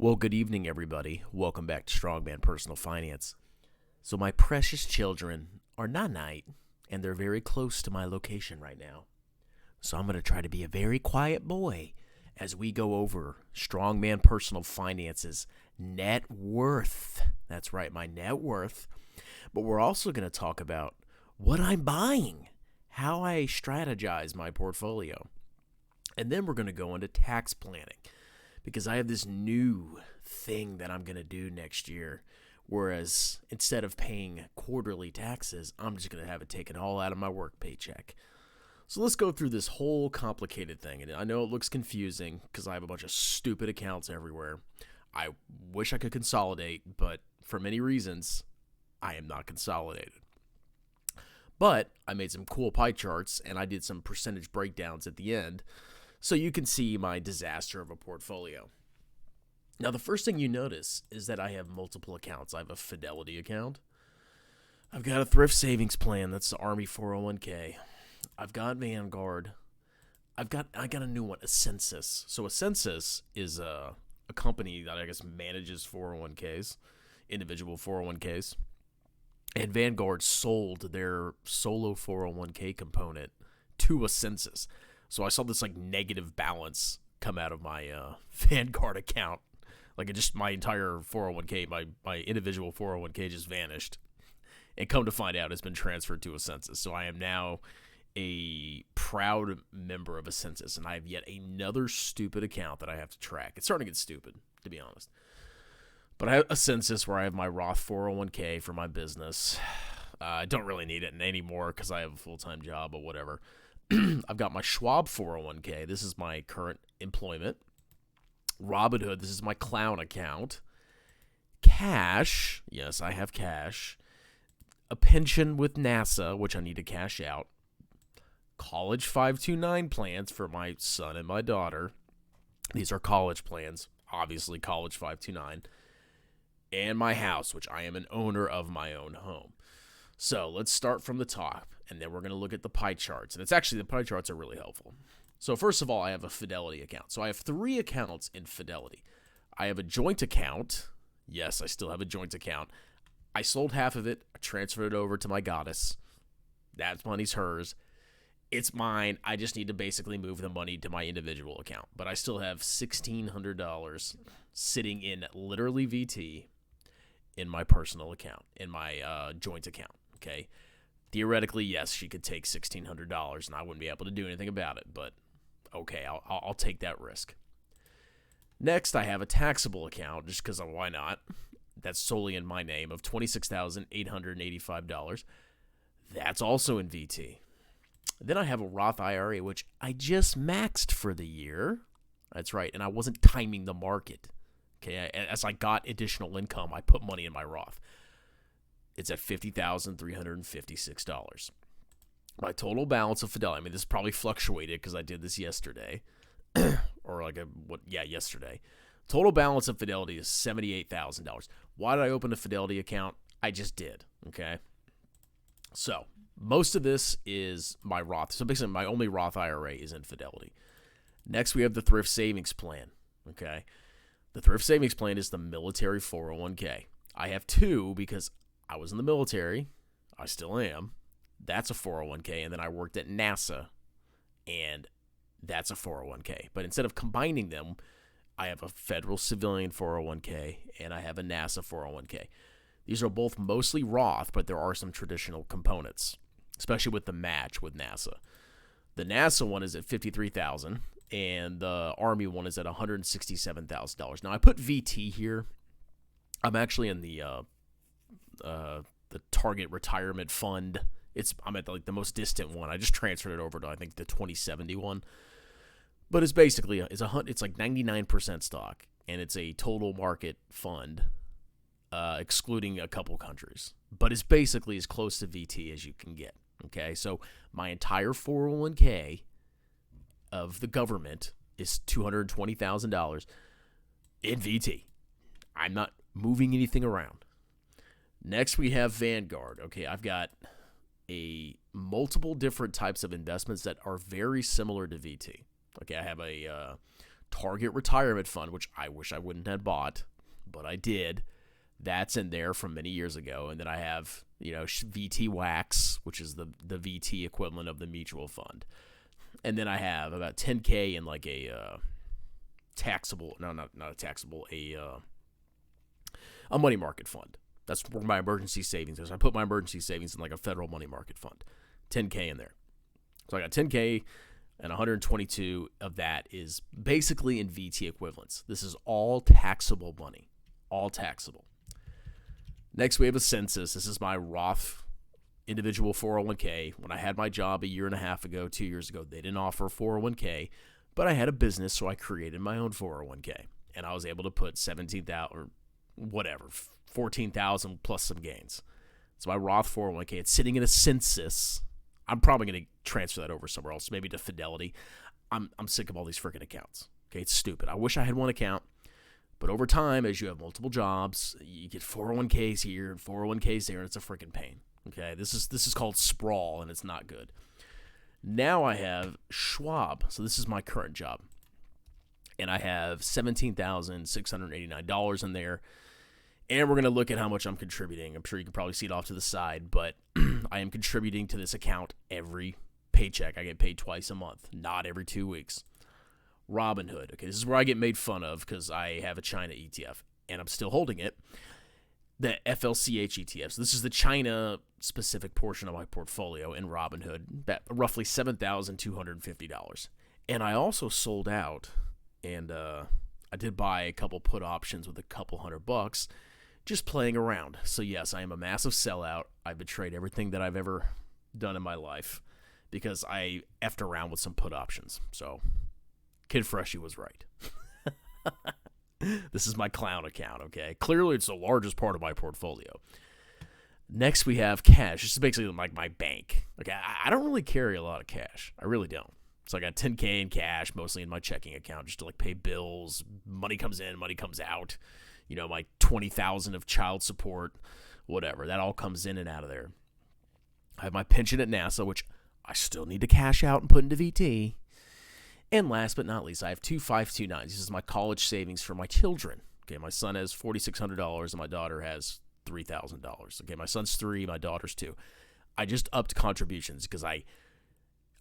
Well, good evening, everybody. Welcome back to Strongman Personal Finance. So my precious children are night, and they're very close to my location right now. So I'm going to try to be a very quiet boy as we go over Strongman Personal Finance's net worth. That's right, my net worth. But we're also going to talk about what I'm buying, how I strategize my portfolio. And then we're going to go into tax planning, because I have this new thing that I'm going to do next year. Whereas instead of paying quarterly taxes, I'm just going to have it taken all out of my work paycheck. So let's go through this whole complicated thing. And I know it looks confusing because I have a bunch of stupid accounts everywhere. I wish I could consolidate, but for many reasons, I am not consolidated. But I made some cool pie charts and I did some percentage breakdowns at the end, so you can see my disaster of a portfolio. Now, the first thing you notice is that I have multiple accounts. I have a Fidelity account. I've got a thrift savings plan. That's the Army 401k. I've got Vanguard. I got a new one, a Census. So a Census is a company that I guess manages 401ks, individual 401ks. And Vanguard sold their solo 401k component to a Census. So I saw this negative balance come out of my Vanguard account. Just my entire 401k, my individual 401k just vanished. And come to find out, it's been transferred to a Census. So I am now a proud member of a Census, and I have yet another stupid account that I have to track. It's starting to get stupid, to be honest. But I have a Census where I have my Roth 401k for my business. I don't really need it anymore because I have a full-time job or whatever. I've got my Schwab 401k. This is my current employment. Robinhood, this is my clown account. Cash, yes, I have cash. A pension with NASA, which I need to cash out. College 529 plans for my son and my daughter. These are college plans, obviously college 529. And my house, which I am an owner of my own home. So let's start from the top, and then we're going to look at the pie charts. And the pie charts are really helpful. So first of all, I have a Fidelity account. So I have 3 accounts in Fidelity. I have a joint account. Yes, I still have a joint account. I sold half of it. I transferred it over to my goddess. That money's hers. It's mine. I just need to basically move the money to my individual account. But I still have $1,600 sitting in literally VT in my personal account, in my joint account. Okay, theoretically, yes, she could take $1,600, and I wouldn't be able to do anything about it. But okay, I'll take that risk. Next, I have a taxable account, just because why not? That's solely in my name of $26,885. That's also in VT. Then I have a Roth IRA, which I just maxed for the year. That's right, and I wasn't timing the market. Okay, as I got additional income, I put money in my Roth. It's at $50,356. My total balance of Fidelity, this probably fluctuated because I did this yesterday, or yesterday. Total balance of Fidelity is $78,000. Why did I open a Fidelity account? I just did, okay? So most of this is my Roth. So basically, my only Roth IRA is in Fidelity. Next, we have the thrift savings plan, okay? The thrift savings plan is the military 401k. I have 2 because I was in the military. I still am. That's a 401k. And then I worked at NASA, and that's a 401k. But instead of combining them, I have a federal civilian 401k, and I have a NASA 401k. These are both mostly Roth, but there are some traditional components, especially with the match with NASA. The NASA one is at $53,000. And the Army one is at $167,000. Now, I put VT here. I'm actually in the Target Retirement Fund. I'm at the most distant one. I just transferred it over to, I think, the 2070 one. But it's basically it's 99% stock, and it's a total market fund, excluding a couple countries. But it's basically as close to VT as you can get. Okay, so my entire 401k of the government is $220,000 in VT. I'm not moving anything around. Next, we have Vanguard. Okay, I've got multiple different types of investments that are very similar to VT. Okay, I have a Target Retirement Fund, which I wish I wouldn't have bought, but I did. That's in there from many years ago. And then I have, VT Wax, which is the VT equivalent of the mutual fund. And then I have about $10K in like a taxable, no, not a taxable, a money market fund. That's where my emergency savings is. I put my emergency savings in like a federal money market fund. $10K in there. So I got $10K, and 122 of that is basically in VT equivalents. This is all taxable money. All taxable. Next, we have a census. This is my Roth individual 401k. When I had my job a year and a half ago, 2 years ago, they didn't offer 401k, but I had a business, so I created my own 401k. And I was able to put 17,000 or whatever, 14,000 plus some gains. So my Roth 401k, it's sitting in a census. I'm probably going to transfer that over somewhere else, maybe to Fidelity. I'm sick of all these freaking accounts. Okay, it's stupid. I wish I had one account, but over time, as you have multiple jobs, you get 401ks here and 401ks there, and it's a freaking pain. Okay, this is called sprawl, and it's not good. Now I have Schwab. So this is my current job, and I have $17,689 in there. And we're going to look at how much I'm contributing. I'm sure you can probably see it off to the side, but I am contributing to this account every paycheck. I get paid twice a month, not every 2 weeks. Robinhood. Okay, this is where I get made fun of because I have a China ETF, and I'm still holding it. The FLCH ETFs. This is the China-specific portion of my portfolio in Robinhood, roughly $7,250. And I also sold out, and I did buy a couple put options with a couple $100, just playing around. So yes, I am a massive sellout. I betrayed everything that I've ever done in my life because I effed around with some put options. So Kid Freshie was right. This is my clown account, okay? Clearly, it's the largest part of my portfolio. Next, we have cash. This is basically like my bank. Okay, I don't really carry a lot of cash. I really don't. So I got $10K in cash, mostly in my checking account, just to like pay bills. Money comes in, money comes out. My $20,000 of child support, whatever. That all comes in and out of there. I have my pension at NASA, which I still need to cash out and put into VT. And last but not least, I have two 529s. This is my college savings for my children. Okay, my son has $4,600 and my daughter has $3,000. Okay, my son's 3, my daughter's 2. I just upped contributions because I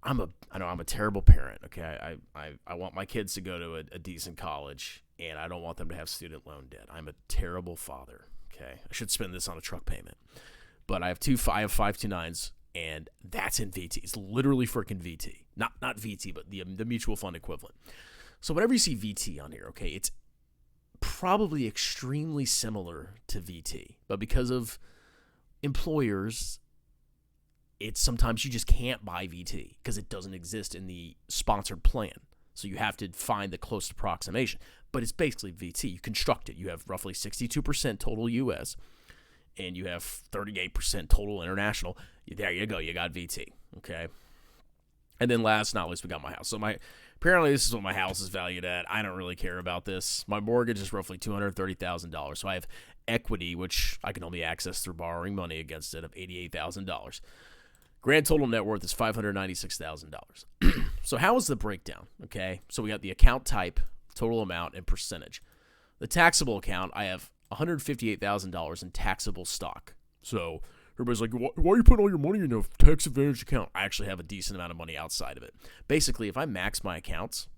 know I'm a terrible parent. Okay, I want my kids to go to a decent college, and I don't want them to have student loan debt. I'm a terrible father. Okay, I should spend this on a truck payment, but I have 529s. And that's in VT. It's literally freaking VT. Not VT, but the mutual fund equivalent. So whenever you see VT on here, okay, it's probably extremely similar to VT. But because of employers, it's sometimes you just can't buy VT because it doesn't exist in the sponsored plan. So you have to find the closest approximation. But it's basically VT. You construct it. You have roughly 62% total U.S., and you have 38% total international. There you go. You got VT. Okay. And then last but not least, we got my house. So apparently this is what my house is valued at. I don't really care about this. My mortgage is roughly $230,000. So I have equity, which I can only access through borrowing money against it, of $88,000. Grand total net worth is $596,000. So how is the breakdown? Okay. So we got the account type, total amount, and percentage. The taxable account, I have $158,000 in taxable stock. So everybody's like, why are you putting all your money in a tax advantage account? I actually have a decent amount of money outside of it. Basically, if I max my accounts,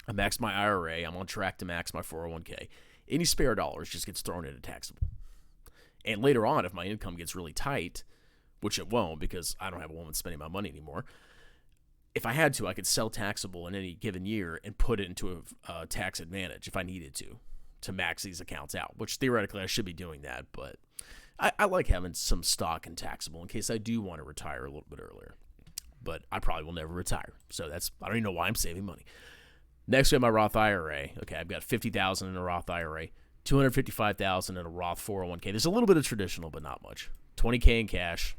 I max my IRA, I'm on track to max my 401k. Any spare dollars just gets thrown into taxable. And later on, if my income gets really tight, which it won't because I don't have a woman spending my money anymore, if I had to, I could sell taxable in any given year and put it into a tax advantage if I needed to max these accounts out, which theoretically I should be doing that, but I like having some stock in taxable in case I do want to retire a little bit earlier. But I probably will never retire, so I don't even know why I'm saving money. Next, we have my Roth IRA. Okay, I've got $50,000 in a Roth IRA, $255,000 in a Roth 401k. There's a little bit of traditional, but not much. $20K in cash,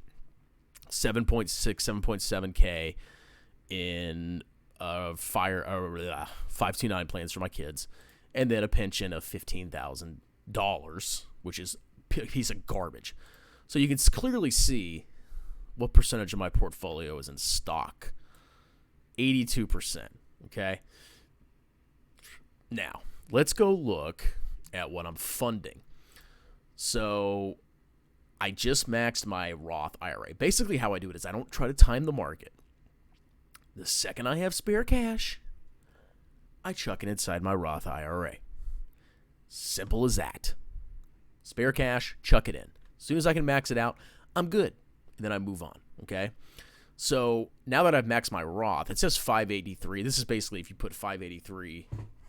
7.7K in 529 plans for my kids. And then a pension of $15,000, which is a piece of garbage. So you can clearly see what percentage of my portfolio is in stock. 82%, okay? Now, let's go look at what I'm funding. So I just maxed my Roth IRA. Basically, how I do it is I don't try to time the market. The second I have spare cash, I chuck it inside my Roth IRA. Simple as that. Spare cash, chuck it in. As soon as I can max it out, I'm good. And then I move on, okay? So now that I've maxed my Roth, it says 583. This is basically if you put 583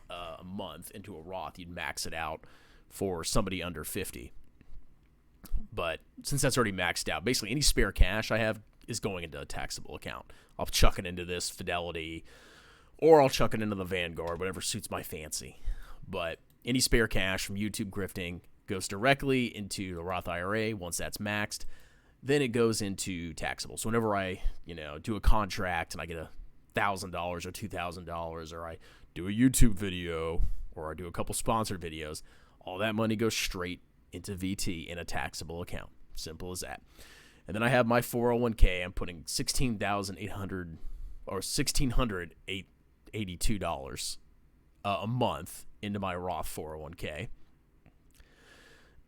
a month into a Roth, you'd max it out for somebody under 50. But since that's already maxed out, basically any spare cash I have is going into a taxable account. I'll chuck it into this Fidelity, or I'll chuck it into the Vanguard, whatever suits my fancy. But any spare cash from YouTube grifting goes directly into the Roth IRA. Once that's maxed, then it goes into taxable. So whenever I, do a contract and I get $1,000 or $2,000, or I do a YouTube video, or I do a couple sponsored videos, all that money goes straight into VT in a taxable account. Simple as that. And then I have my 401k. I'm putting $16,800 or $1,682 a month into my Roth 401k.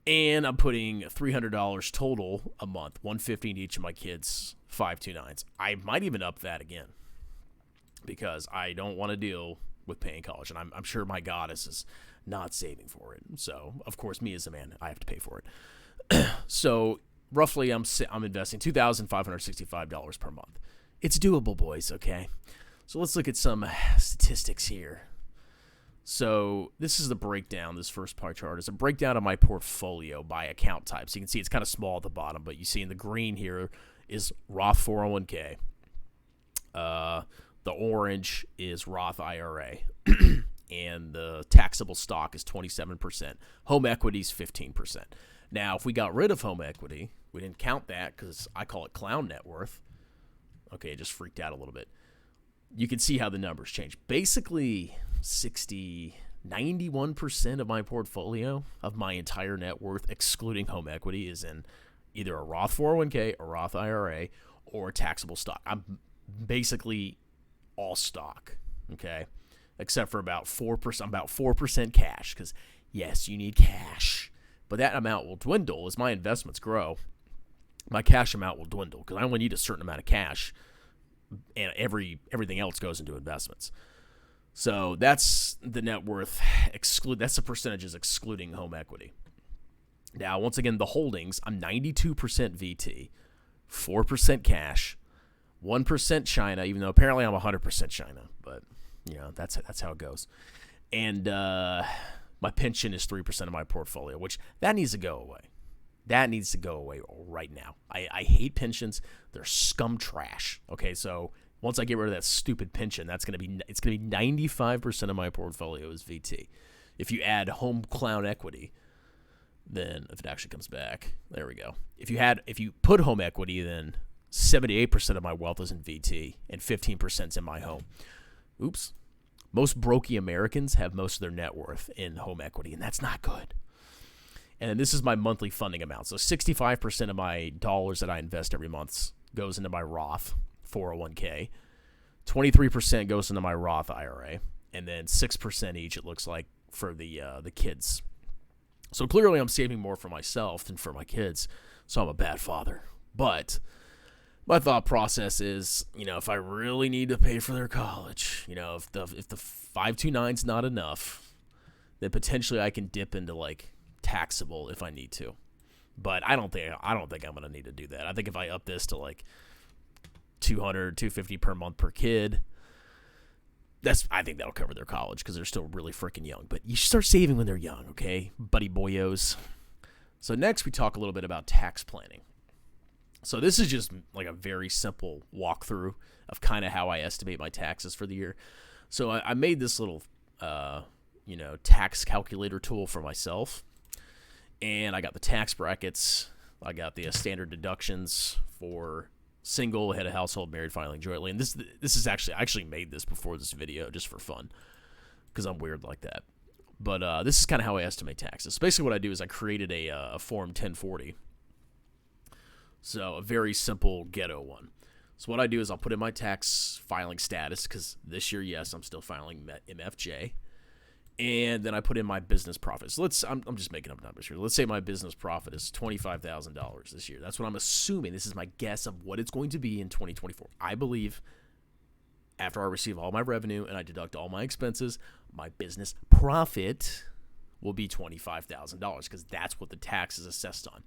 And I'm putting $300 total a month, $150 in each of my kids' 529s. I might even up that again because I don't want to deal with paying college, and I'm sure my goddess is not saving for it. So, of course, me as a man, I have to pay for it. So, roughly, I'm investing $2,565 per month. It's doable, boys, okay? So, let's look at some statistics here. So this is the breakdown. This first pie chart is a breakdown of my portfolio by account type. So you can see it's kind of small at the bottom, but you see in the green here is Roth 401k. The orange is Roth IRA. And the taxable stock is 27%. Home equity is 15%. Now, if we got rid of home equity, we didn't count that because I call it clown net worth. Okay, it just freaked out a little bit. You can see how the numbers change. Basically, 91% of my portfolio, of my entire net worth, excluding home equity, is in either a Roth 401k, a Roth IRA, or taxable stock. I'm basically all stock, okay, except for about 4%. I'm about 4% cash because, yes, you need cash. But that amount will dwindle as my investments grow. My cash amount will dwindle because I only need a certain amount of cash, and everything else goes into investments. So that's the net worth that's the percentages excluding home equity. Now, once again, the holdings, I'm 92% VT, 4% cash, 1% China, even though apparently I'm 100% China, but that's how it goes. And my pension is 3% of my portfolio, which that needs to go away. That needs to go away right now. I hate pensions. They're scum trash. Okay, so once I get rid of that stupid pension, it's gonna be 95% of my portfolio is VT. If you add home clown equity, then if it actually comes back, there we go. If you put home equity, then 78% of my wealth is in VT and 15% is in my home. Oops. Most brokey Americans have most of their net worth in home equity, and that's not good. And then this is my monthly funding amount. So 65% of my dollars that I invest every month goes into my Roth 401k. 23% goes into my Roth IRA. And then 6% each, it looks like, for the kids. So clearly I'm saving more for myself than for my kids. So I'm a bad father. But my thought process is, if I really need to pay for their college, if the 529's not enough, then potentially I can dip into taxable if I need to. But I don't think I'm going to need to do that. I think if I up this to $200, $250 per month per kid, I think that'll cover their college because they're still really freaking young. But you should start saving when they're young, okay, buddy boyos. So next we talk a little bit about tax planning. So this is just a very simple walkthrough of kind of how I estimate my taxes for the year. So I made this little tax calculator tool for myself. And I got the tax brackets. I got the standard deductions for single, head of household, married, filing jointly. And this is I actually made this before this video just for fun because I'm weird like that. But this is kind of how I estimate taxes. So basically what I do is I created a Form 1040. So a very simple ghetto one. So what I do is I'll put in my tax filing status because this year, yes, I'm still filing MFJ. And then I put in my business profit. So I'm just making up numbers here. Let's say my business profit is $25,000 this year. That's what I'm assuming. This is my guess of what it's going to be in 2024. I believe after I receive all my revenue and I deduct all my expenses, my business profit will be $25,000 because that's what the tax is assessed on.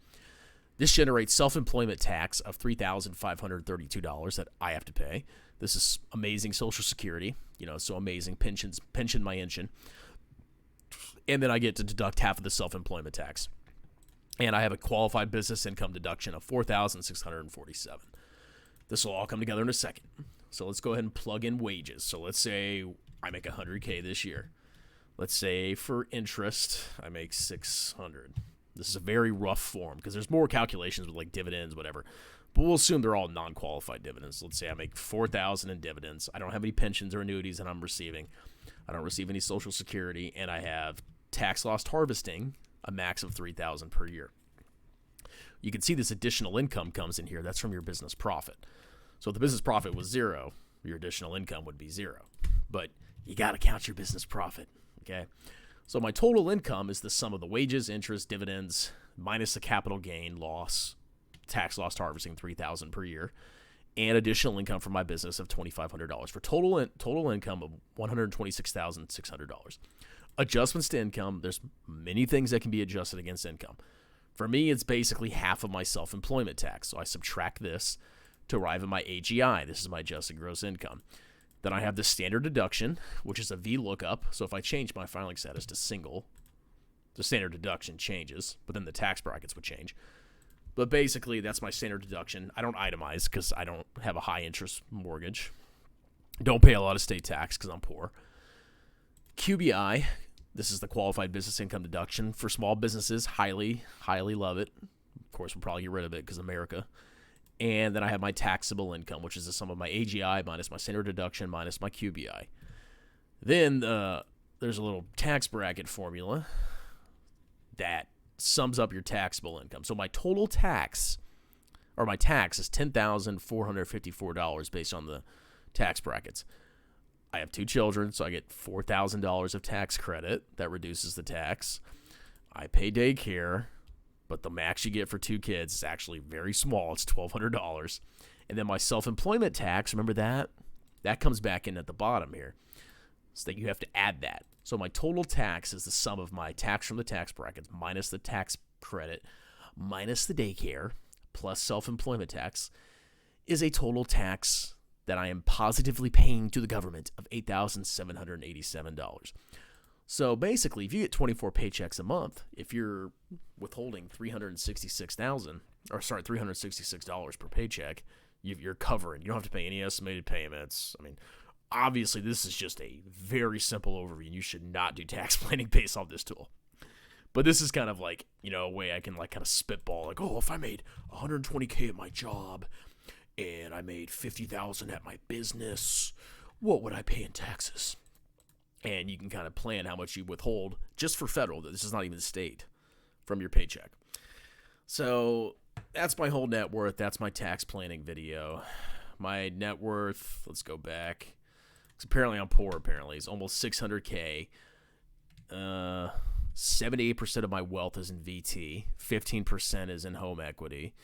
This generates self-employment tax of $3,532 that I have to pay. This is amazing Social Security, so amazing pension my engine. And then I get to deduct half of the self-employment tax. And I have a qualified business income deduction of $4,647. This will all come together in a second. So let's go ahead and plug in wages. So let's say I make $100K this year. Let's say for interest, I make $600. This is a very rough form because there's more calculations with like dividends, whatever. But we'll assume they're all non-qualified dividends. Let's say I make $4,000 in dividends. I don't have any pensions or annuities that I'm receiving. I don't receive any Social Security, and I have tax loss harvesting, a max of $3,000 per year. You can see this additional income comes in here. That's from your business profit. So if the business profit was zero, your additional income would be zero. But you got to count your business profit, okay? So my total income is the sum of the wages, interest, dividends, minus the capital gain loss, tax loss harvesting, $3,000 per year, and additional income from my business of $2,500 for total income of $126,600. Adjustments to income, there's many things that can be adjusted against income. For me, it's basically half of my self-employment tax. So I subtract this to arrive at my AGI. This is my adjusted gross income. Then I have the standard deduction, which is a VLOOKUP. So if I change my filing status to single, the standard deduction changes, but then the tax brackets would change. But basically, that's my standard deduction. I don't itemize because I don't have a high-interest mortgage. Don't pay a lot of state tax because I'm poor. QBI, this is the qualified business income deduction for small businesses. Highly, highly love it. Of course, we'll probably get rid of it because America. And then I have my taxable income, which is the sum of my AGI minus my standard deduction minus my QBI. Then there's a little tax bracket formula that sums up your taxable income. So my total tax, or my tax, is $10,454 based on the tax brackets. I have 2 children, so I get $4,000 of tax credit. That reduces the tax. I pay daycare, but the max you get for 2 kids is actually very small. It's $1,200. And then my self-employment tax, remember that? That comes back in at the bottom here. So that you have to add that. So my total tax is the sum of my tax from the tax brackets minus the tax credit minus the daycare plus self-employment tax is a total tax that I am positively paying to the government of $8,787. So basically, if you get 24 paychecks a month, if you're withholding $366 per paycheck, you're covering. You don't have to pay any estimated payments. I mean, obviously, this is just a very simple overview. You should not do tax planning based off this tool. But this is kind of like, a way I can kind of spitball. Like, if I made $120K at my job and I made $50,000 at my business, what would I pay in taxes? And you can kind of plan how much you withhold just for federal. This is not even state from your paycheck. So that's my whole net worth. That's my tax planning video. My net worth, let's go back. Apparently I'm poor, apparently. It's almost $600K. 78% of my wealth is in VT. 15% is in home equity.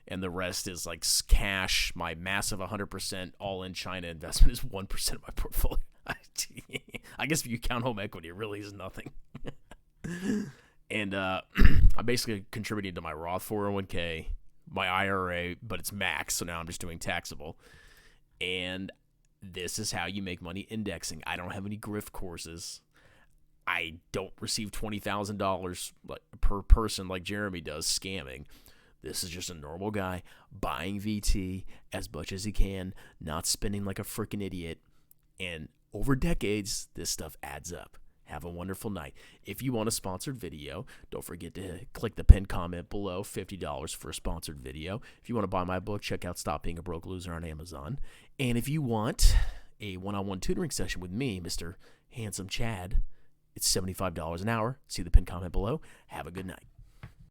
And the rest is like cash. My massive 100% all-in China investment is 1% of my portfolio. I guess if you count home equity, it really is nothing. And I basically contributed to my Roth 401k, my IRA, but it's max, so now I'm just doing taxable. And this is how you make money indexing. I don't have any grift courses. I don't receive $20,000 per person like Jeremy does scamming. This is just a normal guy buying VT as much as he can, not spending like a freaking idiot. And over decades, this stuff adds up. Have a wonderful night. If you want a sponsored video, don't forget to click the pinned comment below, $50 for a sponsored video. If you want to buy my book, check out Stop Being a Broke Loser on Amazon. And if you want a one-on-one tutoring session with me, Mr. Handsome Chad, it's $75 an hour. See the pinned comment below. Have a good night.